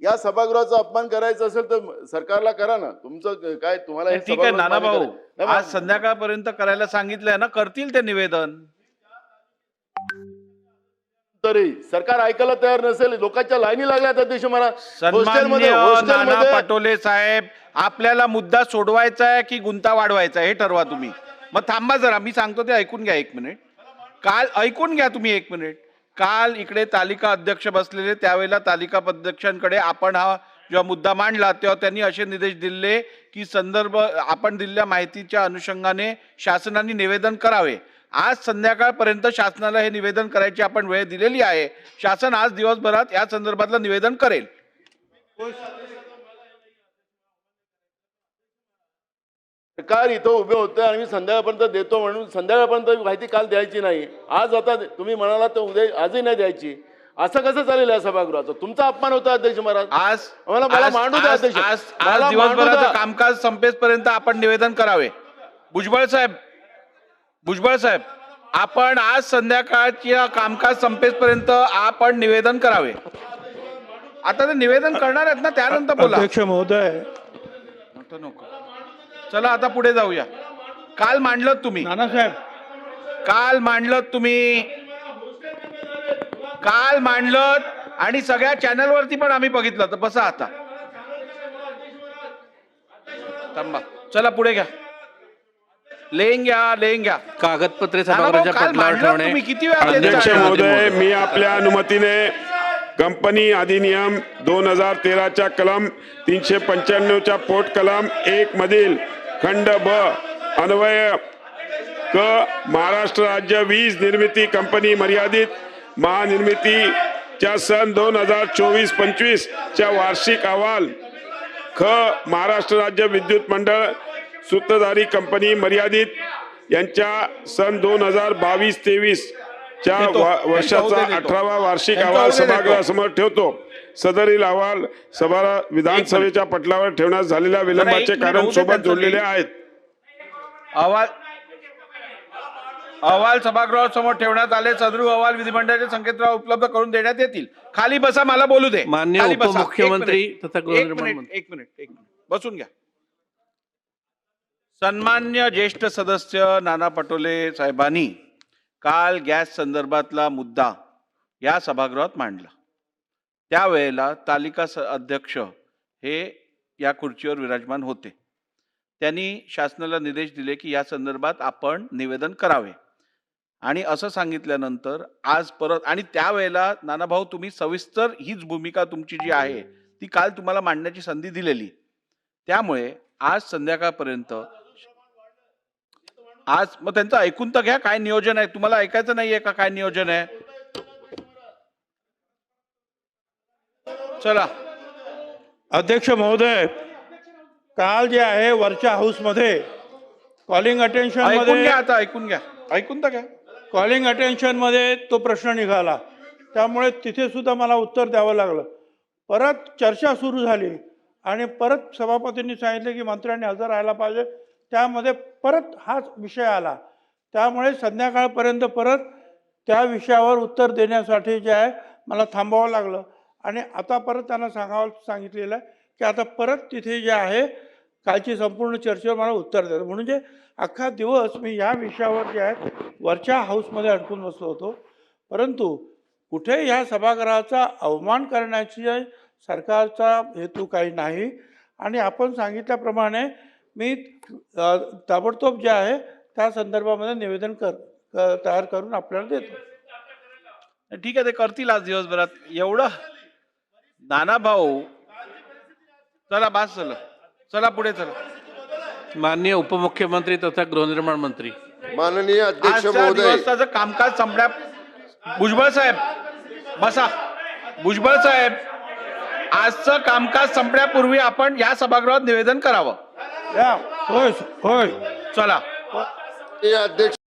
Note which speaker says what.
Speaker 1: या सभागृहाचा अपमान करायचा असेल तर सरकारला करा ना. तुमचं काय तुम्हाला हे
Speaker 2: ठीक आहे
Speaker 1: सभागृह
Speaker 2: नाना
Speaker 1: मान्य
Speaker 2: भाऊ,
Speaker 1: करायचं-
Speaker 2: आज संध्याकाळपर्यंत करायला सांगितलंय ना, करतील ते निवेदन.
Speaker 1: तरी सरकार ऐकायला तयार नसेल. लोकांच्या लाईनी लागल्या त्या दिवशी मला
Speaker 2: सन्माननीय नाना पटोले साहेब, आपल्याला मुद्दा सोडवायचा आहे की गुंता वाढवायचा आहे हे ठरवा तुम्ही. मग थांबा जरा, मी सांगतो ते ऐकून घ्या 1 मिनिट. काल ऐकून घ्या तुम्ही 1 मिनिट. काल इकडे तालिका अध्यक्ष बसलेले, त्यावेळेला तालिका अध्यक्षांकडे आपण हा जेव्हा मुद्दा मांडला तेव्हा त्यांनी असे निर्देश दिले की संदर्भ आपण दिलेल्या माहितीच्या अनुषंगाने शासनाने निवेदन करावे. आज संध्याकाळपर्यंत शासनाला हे निवेदन करायची आपण वेळ दिलेली आहे. शासन आज दिवसभरात या संदर्भातलं निवेदन करेल.
Speaker 1: सरकार इथं उभे होते आणि मी संध्याकाळपर्यंत देतो म्हणून संध्याकाळपर्यंत माहिती काल द्यायची नाही. आज आता तुम्ही म्हणाला तर उद्या आजही नाही द्यायची. असं कसं चालेल या सभागृहाचं? तुमचा अपमान होता अध्यक्ष महाराज.
Speaker 2: आज
Speaker 1: मला मांडू द्या अध्यक्ष.
Speaker 2: आज
Speaker 1: मला मांडू
Speaker 2: दिवसभराचं
Speaker 1: द्या.
Speaker 2: कामकाज संपेपर्यंत आपण निवेदन करावे. भुजबळ साहेब, आपण आज संध्याकाळच्या कामकाज संपेपर्यंत आपण निवेदन करावे. आता ते निवेदन करणार आहेत ना, त्यानंतर बोला.
Speaker 3: अध्यक्ष महोदय,
Speaker 2: नको. चला आता पुढे जाऊया. काल मांडलं तुम्ही,
Speaker 3: नानासाहेब,
Speaker 2: काल मांडलं आणि सगळ्या चॅनलवरती पण आम्ही बघितलं. तर बसा आता, थांबा. चला पुढे घ्या. लेंग घ्या.
Speaker 4: कागदपत्रे सभागृहाच्या पटलावर ठेवणे.
Speaker 2: तुम्ही किती वेळा
Speaker 5: अध्यक्ष महोदय, मी आपल्या अनुमतीने कंपनी अधिनियम 2013च्या कलम 395च्या पोट कलम 1 मधील खंड ब अन्वय क महाराष्ट्र राज्य वीज निर्मिती कंपनी मर्यादित महानिर्मितीच्या सन 2024-25 च्या वार्षिक अहवाल ख महाराष्ट्र राज्य विद्युत मंडळ सूत्रधारी कंपनी मर्यादित यांच्या सन 2022-23 च्या वर्षाचा 18वा वार्षिक अहवाल सभागृहासमोर ठेवतो. सदरील अहवाल विधानसभेच्या पटलावर ठेवण्यास झालेल्या विलंबाचे कारण सोबत जोडलेले आहेत.
Speaker 2: अहवाल सभागृहासमोर ठेवण्यात आले. सदरू अहवाल विधिमंडळाच्या संकेतस्थळावर उपलब्ध करून देण्यात येतील. खाली बसा, मला बोलू दे.
Speaker 4: माननीय
Speaker 2: खाली बसा.
Speaker 4: उपमुख्यमंत्री तथा
Speaker 2: एक
Speaker 4: गृहनिर्माण
Speaker 2: मिनिट बसून घ्या. सन्मान्य ज्येष्ठ सदस्य नाना पटोले साहेबांनी काल गॅस संदर्भातला मुद्दा या सभागृहात मांडला. त्यावेळेला तालिका अध्यक्ष हे या खुर्चीवर विराजमान होते. त्यांनी शासनाला निर्देश दिले की या संदर्भात आपण निवेदन करावे आणि असं सांगितल्यानंतर आज परत, आणि त्यावेळेला नानाभाऊ तुम्ही सविस्तर हीच भूमिका तुमची जी आहे ती काल तुम्हाला मांडण्याची संधी दिलेली. त्यामुळे आज संध्याकाळपर्यंत मग त्यांचं ऐकून तर घ्या. काय नियोजन आहे तुम्हाला ऐकायचं नाहीये का? काय नियोजन आहे? चला.
Speaker 3: अध्यक्ष महोदय, काल जे आहे वरच्या हाऊस मध्ये कॉलिंग अटेन्शन
Speaker 2: ऐकून घ्या.
Speaker 3: मध्ये
Speaker 2: आता ऐकून तर घ्या.
Speaker 3: कॉलिंग अटेन्शन मध्ये तो प्रश्न निघाला. त्यामुळे तिथे सुद्धा मला उत्तर द्यावं लागलं. परत चर्चा सुरू झाली आणि परत सभापतींनी सांगितले की मंत्र्यांनी हजर राहायला पाहिजे. त्यामध्ये परत हाच विषय आला. त्यामुळे संध्याकाळपर्यंत परत त्या विषयावर उत्तर देण्यासाठी जे आहे मला थांबावं लागलं. आणि आता परत त्यांना सांगितलेलं आहे की आता परत तिथे जे आहे कालची संपूर्ण चर्चेवर मला उत्तर द्यायचं. म्हणजे अख्खा दिवस मी या विषयावर जे आहे वरच्या हाऊसमध्ये अडकून बसलो होतो. परंतु कुठे ह्या सभागृहाचा अवमान करण्याची सरकारचा हेतू काही नाही. आणि आपण सांगितल्याप्रमाणे मी ताबडतोब जे आहे त्या संदर्भामध्ये निवेदन तयार करून आपल्याला देतो.
Speaker 2: ठीक आहे, ते करतील आज दिवसभरात. एवढं नाना भाऊ, चला बास झालं. चला पुढे चला.
Speaker 4: माननीय उपमुख्यमंत्री तथा गृहनिर्माण मंत्री.
Speaker 1: माननीय अध्यक्ष
Speaker 2: आजच्या
Speaker 1: महोदय,
Speaker 2: दिवसाचं कामकाज संपल्या. भुजबळ साहेब बसा. भुजबळ साहेब, आजचं कामकाज संपण्यापूर्वी आपण या सभागृहात निवेदन करावं.
Speaker 3: होय.
Speaker 2: चला.
Speaker 1: अध्यक्ष